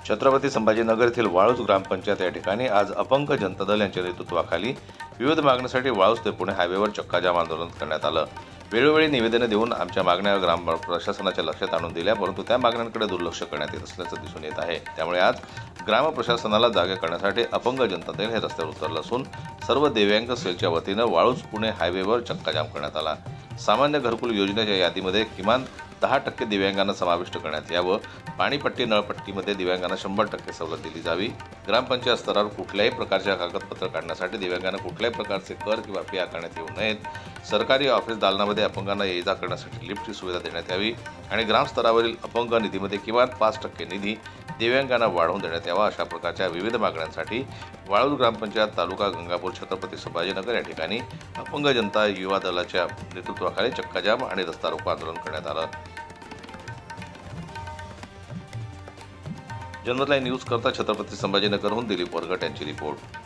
छत्रपती संभाजीनगर येथील वाळूज ग्रामपंचायत या ठिकाणी आज अपंग जनता दल यांच्या नेतृत्वाखाली विविध मागण्यांसाठी वाळूज ते पुणे हायवेवर चक्काजाम आंदोलन करण्यात आलं। वेळोवेळी निवेदने देऊन आमच्या मागण्या ग्राम प्रशासनाच्या लक्षात आणून दिल्या, परंतु त्या मागण्यांकडे दुर्लक्ष करण्यात येत असल्याचं दिसून येत आहे। त्यामुळे आज ग्राम प्रशासनाला जागे करण्यासाठी अपंग जनता दल हे रस्त्यावर उतरलं असून सर्व दिव्यांग सेलच्या वतीनं वाळूज पुणे हायवेवर चक्काजाम करण्यात आला। सामान्य घरकुल योजनेच्या यादीमध्ये किमान 10% दिव्यांगांना समाविष्ट करण्यात यावं, पाणीपट्टी नळपट्टीमध्ये दिव्यांगांना 100% सवलत दिली जावी, ग्रामपंचायत स्तरावर कुठल्याही प्रकारच्या कागदपत्र काढण्यासाठी दिव्यांगांना कुठल्याही प्रकारचे कर किंवा फी आकारण्यात येऊ नयेत, सरकारी ऑफिस दालनामध्ये अपंगांना ये-जा करण्यासाठी लिफ्टची सुविधा देण्यात यावी आणि ग्रामस्तरावरील अपंग निधीमध्ये किमान 5% निधी दिव्यांगांना वाढवून देण्यात यावा, अशा प्रकारच्या विविध मागण्यांसाठी वाळूज ग्रामपंचायत तालुका गंगापूर छत्रपती संभाजीनगर या ठिकाणी अपंग जनता युवा दलाच्या नेतृत्वाखाली चक्काजाम आणि रस्ता रोको आंदोलन करण्यात आलं। जनमत लाईव्ह न्यूज करता छत्रपती संभाजीनगरहून दिलीप वरगट यांची रिपोर्ट।